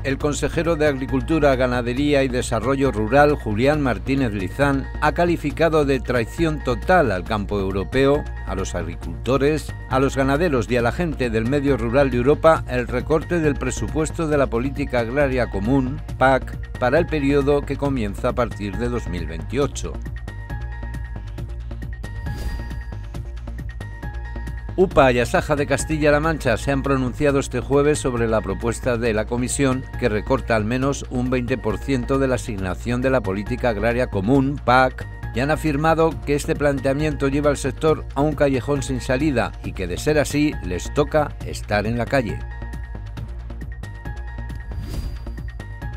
El consejero de Agricultura, Ganadería y Desarrollo Rural, Julián Martínez Lizán, ha calificado de traición total al campo europeo, a los agricultores, a los ganaderos y a la gente del medio rural de Europa el recorte del presupuesto de la Política Agraria Común, PAC, para el periodo que comienza a partir de 2028. UPA y Asaja de Castilla-La Mancha se han pronunciado este jueves sobre la propuesta de la Comisión que recorta al menos un 20% de la asignación de la Política Agraria Común, PAC, y han afirmado que este planteamiento lleva al sector a un callejón sin salida y que, de ser así, les toca estar en la calle.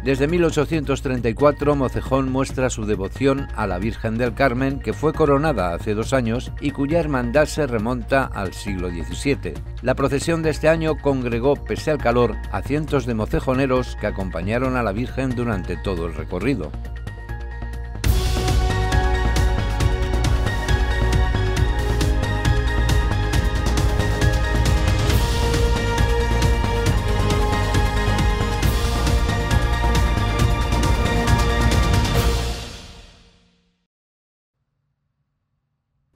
Desde 1834, Mocejón muestra su devoción a la Virgen del Carmen, que fue coronada hace 2 años y cuya hermandad se remonta al siglo XVII. La procesión de este año congregó, pese al calor, a cientos de mocejoneros que acompañaron a la Virgen durante todo el recorrido.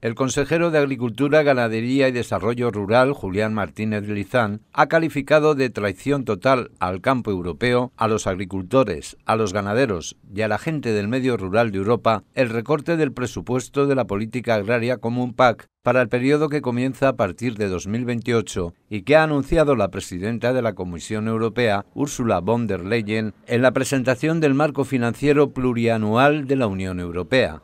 El consejero de Agricultura, Ganadería y Desarrollo Rural, Julián Martínez Lizán, ha calificado de traición total al campo europeo, a los agricultores, a los ganaderos y a la gente del medio rural de Europa el recorte del presupuesto de la Política Agraria Común PAC para el periodo que comienza a partir de 2028 y que ha anunciado la presidenta de la Comisión Europea, Ursula von der Leyen, en la presentación del marco financiero plurianual de la Unión Europea.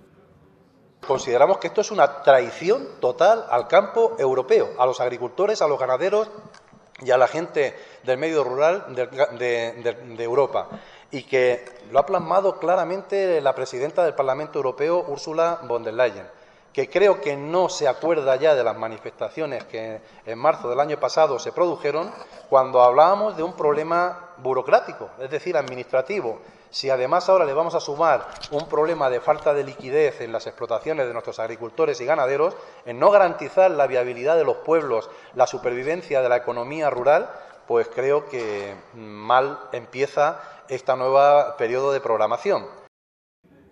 Consideramos que esto es una traición total al campo europeo, a los agricultores, a los ganaderos y a la gente del medio rural de Europa, y que lo ha plasmado claramente la presidenta del Parlamento Europeo, Ursula von der Leyen, que creo que no se acuerda ya de las manifestaciones que en marzo del año pasado se produjeron cuando hablábamos de un problema burocrático, es decir, administrativo. Si además ahora le vamos a sumar un problema de falta de liquidez en las explotaciones de nuestros agricultores y ganaderos, en no garantizar la viabilidad de los pueblos, la supervivencia de la economía rural, pues creo que mal empieza este nuevo periodo de programación.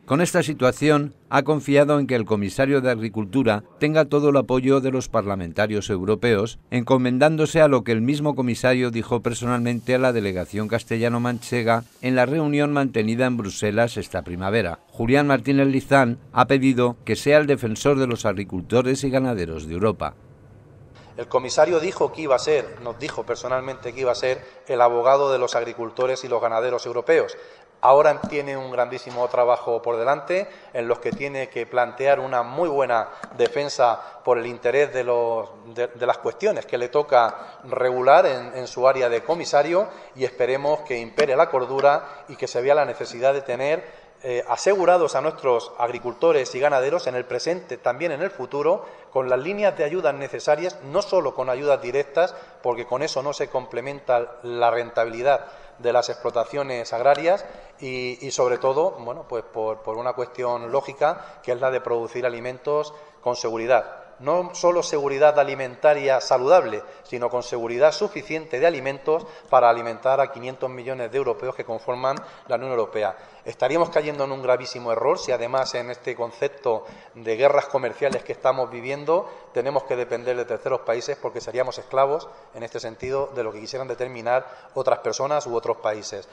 Con esta situación, ha confiado en que el comisario de Agricultura tenga todo el apoyo de los parlamentarios europeos, encomendándose a lo que el mismo comisario dijo personalmente a la delegación castellano-manchega en la reunión mantenida en Bruselas esta primavera. Julián Martínez Lizán ha pedido que sea el defensor de los agricultores y ganaderos de Europa. El comisario nos dijo personalmente que iba a ser el abogado de los agricultores y los ganaderos europeos. Ahora tiene un grandísimo trabajo por delante, en los que tiene que plantear una muy buena defensa por el interés de las cuestiones que le toca regular en su área de comisario, y esperemos que impere la cordura y que se vea la necesidad de tener asegurados a nuestros agricultores y ganaderos en el presente, también en el futuro, con las líneas de ayudas necesarias, no solo con ayudas directas, porque con eso no se complementa la rentabilidad de las explotaciones agrarias, y sobre todo, bueno, pues por una cuestión lógica, que es la de producir alimentos con seguridad. No solo seguridad alimentaria saludable, sino con seguridad suficiente de alimentos para alimentar a 500 millones de europeos que conforman la Unión Europea. Estaríamos cayendo en un gravísimo error si además en este concepto de guerras comerciales que estamos viviendo tenemos que depender de terceros países, porque seríamos esclavos en este sentido de lo que quisieran determinar otras personas u otros países.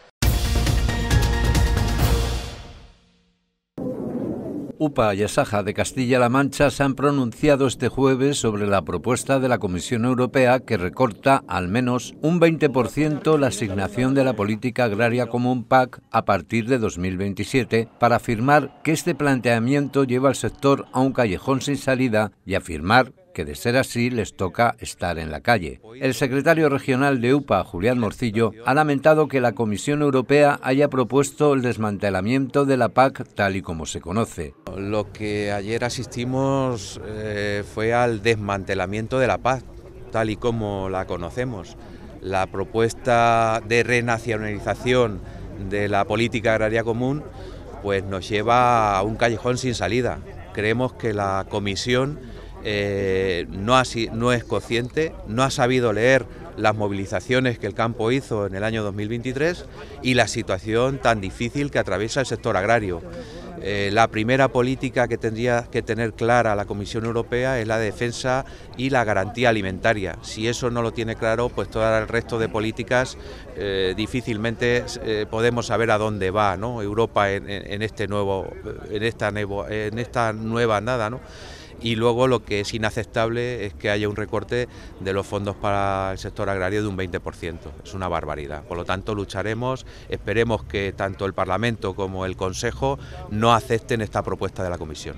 UPA y Asaja de Castilla-La Mancha se han pronunciado este jueves sobre la propuesta de la Comisión Europea que recorta al menos un 20% la asignación de la Política Agraria Común PAC a partir de 2027, para afirmar que este planteamiento lleva al sector a un callejón sin salida y afirmar que, de ser así, les toca estar en la calle. El secretario regional de UPA, Julián Morcillo, ha lamentado que la Comisión Europea haya propuesto el desmantelamiento de la PAC tal y como se conoce. Lo que ayer asistimos fue al desmantelamiento de la PAC tal y como la conocemos. La propuesta de renacionalización de la Política Agraria Común pues nos lleva a un callejón sin salida. Creemos que la Comisión no es consciente, no ha sabido leer las movilizaciones que el campo hizo en el año 2023 y la situación tan difícil que atraviesa el sector agrario. La primera política que tendría que tener clara la Comisión Europea es la defensa y la garantía alimentaria. Si eso no lo tiene claro, pues todo el resto de políticas difícilmente podemos saber a dónde va, ¿no?, Europa en esta nueva andada, ¿no? Y luego lo que es inaceptable es que haya un recorte de los fondos para el sector agrario de un 20%. Es una barbaridad. Por lo tanto, lucharemos, esperemos que tanto el Parlamento como el Consejo no acepten esta propuesta de la Comisión.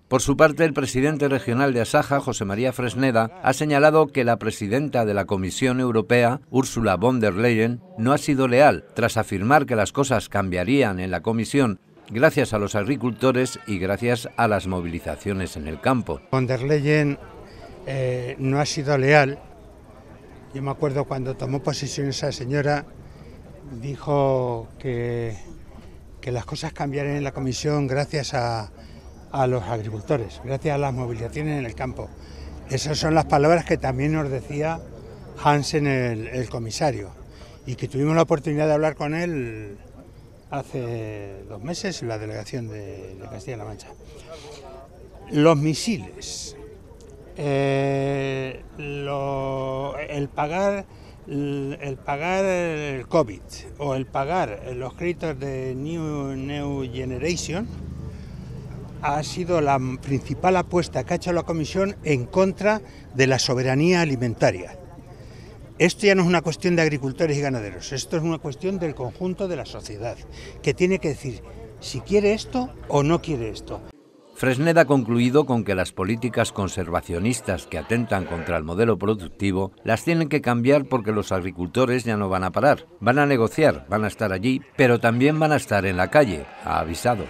Por su parte, el presidente regional de Asaja, José María Fresneda, ha señalado que la presidenta de la Comisión Europea, Ursula von der Leyen, no ha sido leal, tras afirmar que las cosas cambiarían en la Comisión gracias a los agricultores y gracias a las movilizaciones en el campo. Von der Leyen no ha sido leal. Yo me acuerdo cuando tomó posesión esa señora, dijo que las cosas cambiarían en la Comisión gracias a los agricultores, gracias a las movilizaciones en el campo. Esas son las palabras que también nos decía Hansen, el comisario, y que tuvimos la oportunidad de hablar con él hace 2 meses en la delegación de Castilla-La Mancha. Los misiles, el pagar el COVID o el pagar los créditos de New Generation ha sido la principal apuesta que ha hecho la Comisión en contra de la soberanía alimentaria. Esto ya no es una cuestión de agricultores y ganaderos, esto es una cuestión del conjunto de la sociedad, que tiene que decir si quiere esto o no quiere esto. Fresneda ha concluido con que las políticas conservacionistas que atentan contra el modelo productivo las tienen que cambiar porque los agricultores ya no van a parar, van a negociar, van a estar allí, pero también van a estar en la calle, ha avisado.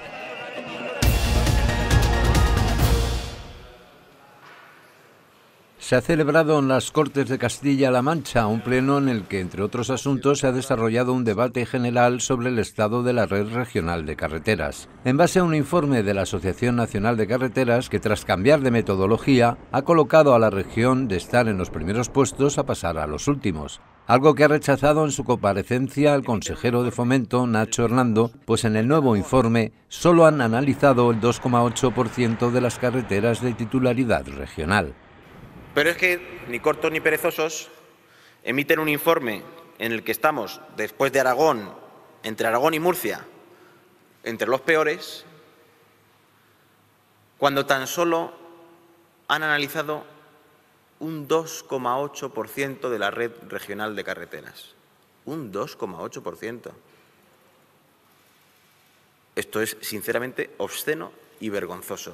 Se ha celebrado en las Cortes de Castilla-La Mancha un pleno en el que, entre otros asuntos, se ha desarrollado un debate general sobre el estado de la red regional de carreteras. En base a un informe de la Asociación Nacional de Carreteras, que tras cambiar de metodología, ha colocado a la región de estar en los primeros puestos a pasar a los últimos. Algo que ha rechazado en su comparecencia el consejero de Fomento, Nacho Hernando, pues en el nuevo informe solo han analizado el 2,8% de las carreteras de titularidad regional. Pero es que, ni cortos ni perezosos, emiten un informe en el que estamos, después de Aragón, entre Aragón y Murcia, entre los peores, cuando tan solo han analizado un 2,8% de la red regional de carreteras. Un 2,8%. Esto es, sinceramente, obsceno y vergonzoso.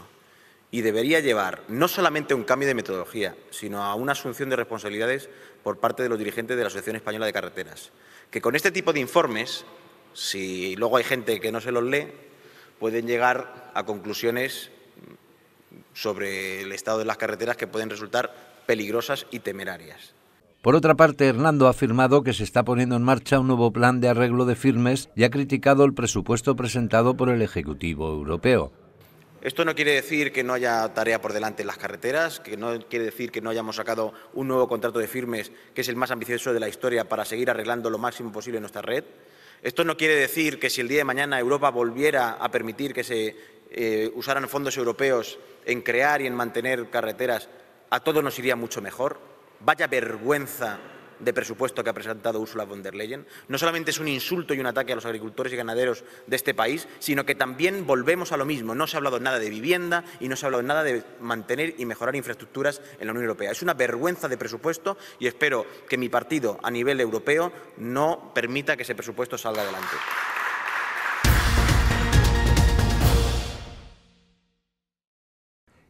Y debería llevar no solamente a un cambio de metodología, sino a una asunción de responsabilidades por parte de los dirigentes de la Asociación Española de Carreteras. Que con este tipo de informes, si luego hay gente que no se los lee, pueden llegar a conclusiones sobre el estado de las carreteras que pueden resultar peligrosas y temerarias. Por otra parte, Hernando ha afirmado que se está poniendo en marcha un nuevo plan de arreglo de firmes y ha criticado el presupuesto presentado por el Ejecutivo Europeo. Esto no quiere decir que no haya tarea por delante en las carreteras, que no quiere decir que no hayamos sacado un nuevo contrato de firmes, que es el más ambicioso de la historia, para seguir arreglando lo máximo posible nuestra red. Esto no quiere decir que si el día de mañana Europa volviera a permitir que se usaran fondos europeos en crear y en mantener carreteras, a todos nos iría mucho mejor. Vaya vergüenza de presupuesto que ha presentado Ursula von der Leyen. No solamente es un insulto y un ataque a los agricultores y ganaderos de este país, sino que también volvemos a lo mismo. No se ha hablado nada de vivienda y no se ha hablado nada de mantener y mejorar infraestructuras en la Unión Europea. Es una vergüenza de presupuesto y espero que mi partido a nivel europeo no permita que ese presupuesto salga adelante.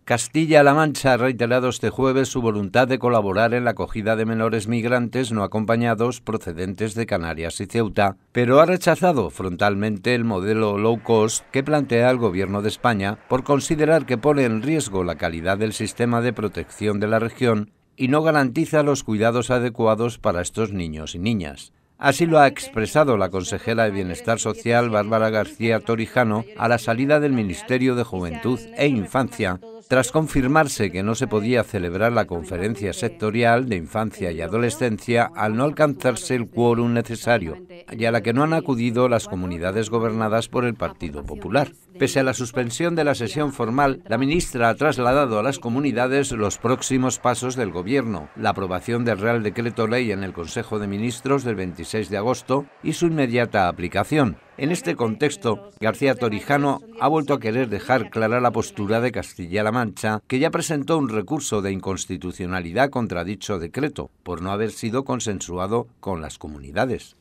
Castilla-La Mancha ha reiterado este jueves su voluntad de colaborar en la acogida de menores migrantes no acompañados procedentes de Canarias y Ceuta, pero ha rechazado frontalmente el modelo low cost que plantea el Gobierno de España por considerar que pone en riesgo la calidad del sistema de protección de la región y no garantiza los cuidados adecuados para estos niños y niñas. Así lo ha expresado la consejera de Bienestar Social, Bárbara García Torijano, a la salida del Ministerio de Juventud e Infancia, Tras confirmarse que no se podía celebrar la conferencia sectorial de infancia y adolescencia al no alcanzarse el quórum necesario, y a la que no han acudido las comunidades gobernadas por el Partido Popular. Pese a la suspensión de la sesión formal, la ministra ha trasladado a las comunidades los próximos pasos del Gobierno, la aprobación del Real Decreto Ley en el Consejo de Ministros del 26 de agosto y su inmediata aplicación. En este contexto, García Torijano ha vuelto a querer dejar clara la postura de Castilla-La Mancha, que ya presentó un recurso de inconstitucionalidad contra dicho decreto, por no haber sido consensuado con las comunidades.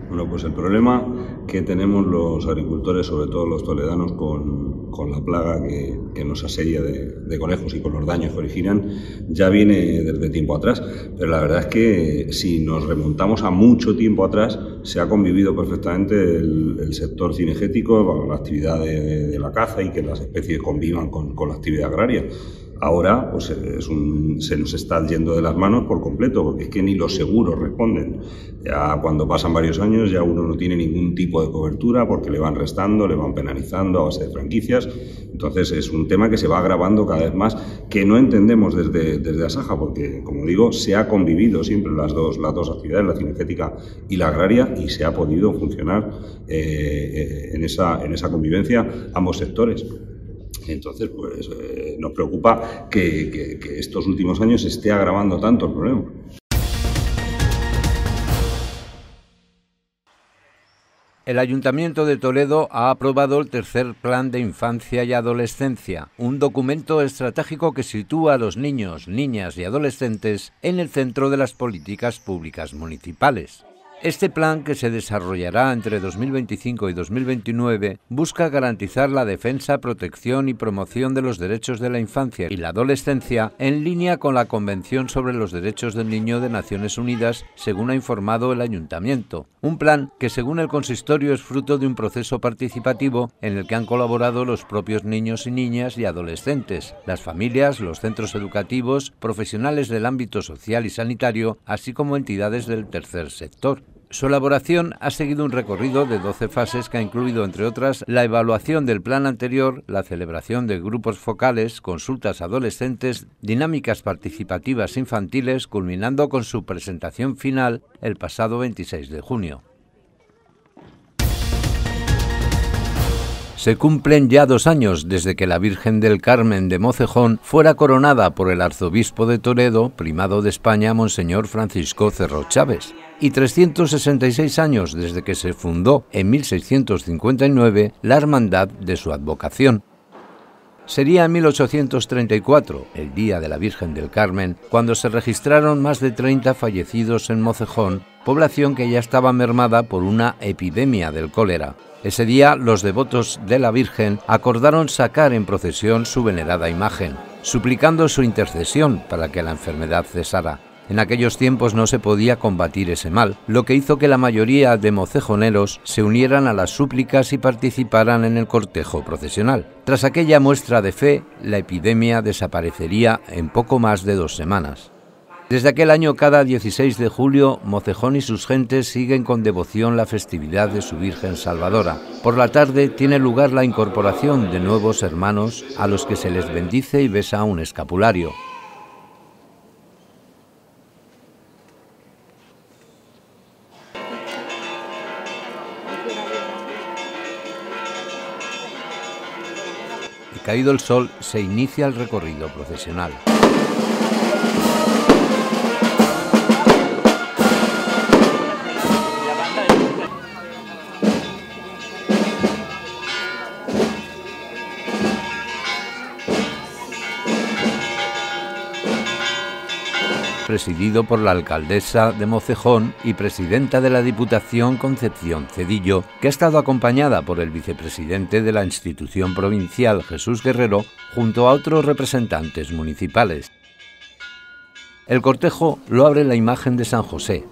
Bueno, pues el problema que tenemos los agricultores, sobre todo los toledanos, con la plaga que nos asedia de conejos y con los daños que originan, ya viene desde tiempo atrás. Pero la verdad es que si nos remontamos a mucho tiempo atrás, se ha convivido perfectamente el sector cinegético, la actividad de la caza y que las especies convivan con la actividad agraria. Ahora pues se nos está yendo de las manos por completo, porque es que ni los seguros responden. Ya cuando pasan varios años ya uno no tiene ningún tipo de cobertura porque le van restando, le van penalizando a base de franquicias. Entonces es un tema que se va agravando cada vez más, que no entendemos desde Asaja, porque como digo, se ha convivido siempre las dos actividades, la cinegética y la agraria, y se ha podido funcionar en esa convivencia ambos sectores. Entonces, pues nos preocupa que estos últimos años se esté agravando tanto el problema. El Ayuntamiento de Toledo ha aprobado el tercer Plan de Infancia y Adolescencia, un documento estratégico que sitúa a los niños, niñas y adolescentes en el centro de las políticas públicas municipales. Este plan, que se desarrollará entre 2025 y 2029, busca garantizar la defensa, protección y promoción de los derechos de la infancia y la adolescencia en línea con la Convención sobre los Derechos del Niño de Naciones Unidas, según ha informado el Ayuntamiento. Un plan que, según el consistorio, es fruto de un proceso participativo en el que han colaborado los propios niños y niñas y adolescentes, las familias, los centros educativos, profesionales del ámbito social y sanitario, así como entidades del tercer sector. Su elaboración ha seguido un recorrido de 12 fases que ha incluido, entre otras, la evaluación del plan anterior, la celebración de grupos focales, consultas adolescentes, dinámicas participativas infantiles, culminando con su presentación final el pasado 26 de junio. Se cumplen ya 2 años desde que la Virgen del Carmen de Mocejón fuera coronada por el arzobispo de Toledo, primado de España, Monseñor Francisco Cerro Chávez, y 366 años desde que se fundó en 1659 la Hermandad de su advocación. Sería en 1834, el Día de la Virgen del Carmen, cuando se registraron más de 30 fallecidos en Mocejón, población que ya estaba mermada por una epidemia del cólera. Ese día, los devotos de la Virgen acordaron sacar en procesión su venerada imagen, suplicando su intercesión para que la enfermedad cesara. En aquellos tiempos no se podía combatir ese mal, lo que hizo que la mayoría de mocejoneros se unieran a las súplicas y participaran en el cortejo procesional. Tras aquella muestra de fe, la epidemia desaparecería en poco más de 2 semanas. Desde aquel año, cada 16 de julio, Mocejón y sus gentes siguen con devoción la festividad de su Virgen Salvadora. Por la tarde tiene lugar la incorporación de nuevos hermanos a los que se les bendice y besa un escapulario. Y caído el sol, se inicia el recorrido procesional. Presidido por la alcaldesa de Mocejón y presidenta de la Diputación, Concepción Cedillo, que ha estado acompañada por el vicepresidente de la institución provincial, Jesús Guerrero, junto a otros representantes municipales. El cortejo lo abre la imagen de San José,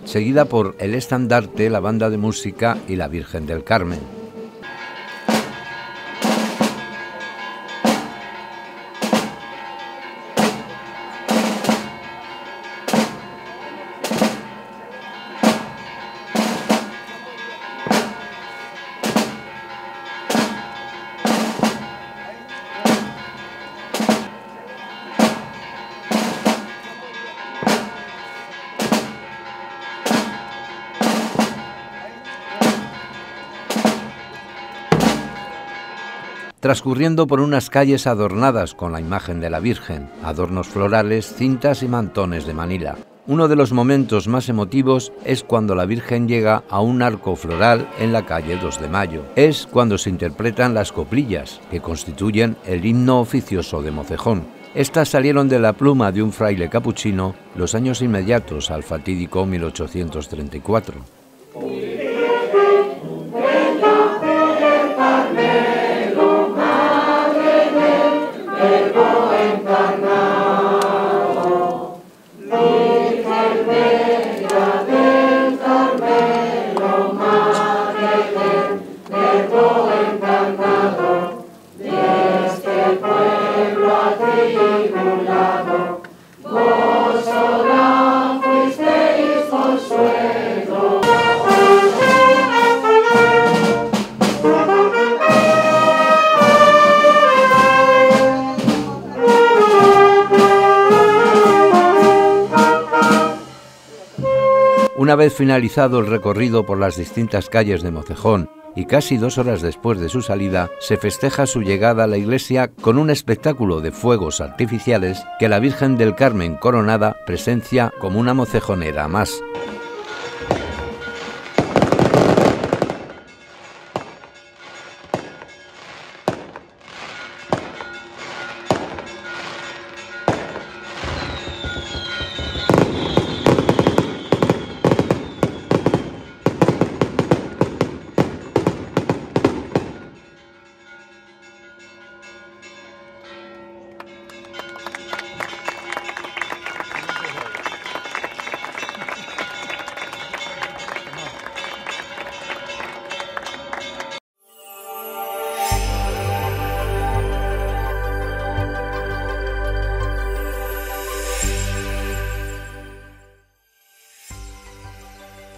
seguida por el estandarte, la banda de música y la Virgen del Carmen. transcurriendo por unas calles adornadas con la imagen de la Virgen, adornos florales, cintas y mantones de Manila. Uno de los momentos más emotivos es cuando la Virgen llega a un arco floral en la calle 2 de Mayo. Es cuando se interpretan las coplillas, que constituyen el himno oficioso de Mocejón. Estas salieron de la pluma de un fraile capuchino los años inmediatos al fatídico 1834. Una vez finalizado el recorrido por las distintas calles de Mocejón y casi 2 horas después de su salida, se festeja su llegada a la iglesia con un espectáculo de fuegos artificiales que la Virgen del Carmen coronada presencia como una mocejonera más.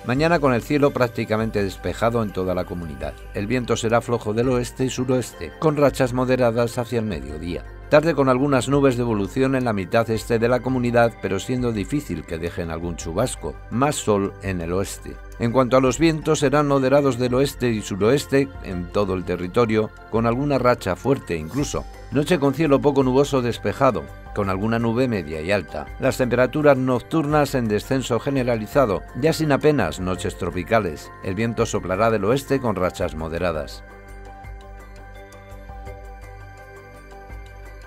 Mañana con el cielo prácticamente despejado en toda la comunidad. El viento será flojo del oeste y suroeste, con rachas moderadas hacia el mediodía. Tarde con algunas nubes de evolución en la mitad este de la comunidad, pero siendo difícil que dejen algún chubasco. Más sol en el oeste. En cuanto a los vientos, serán moderados del oeste y suroeste en todo el territorio, con alguna racha fuerte incluso. Noche con cielo poco nuboso despejado, con alguna nube media y alta. Las temperaturas nocturnas en descenso generalizado, ya sin apenas noches tropicales. El viento soplará del oeste con rachas moderadas.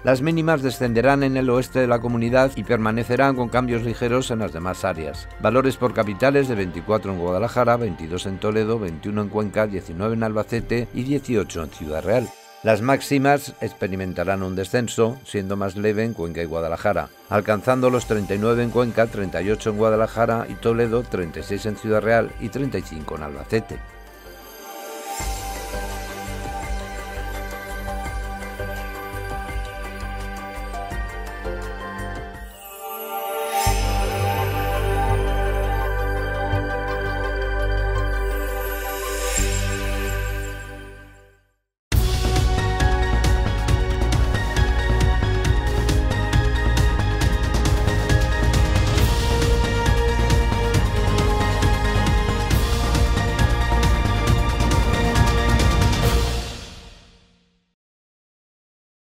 Las mínimas descenderán en el oeste de la comunidad y permanecerán con cambios ligeros en las demás áreas. Valores por capitales de 24 en Guadalajara, 22 en Toledo, 21 en Cuenca, 19 en Albacete y 18 en Ciudad Real. Las máximas experimentarán un descenso, siendo más leve en Cuenca y Guadalajara, alcanzando los 39 en Cuenca, 38 en Guadalajara y Toledo, 36 en Ciudad Real y 35 en Albacete.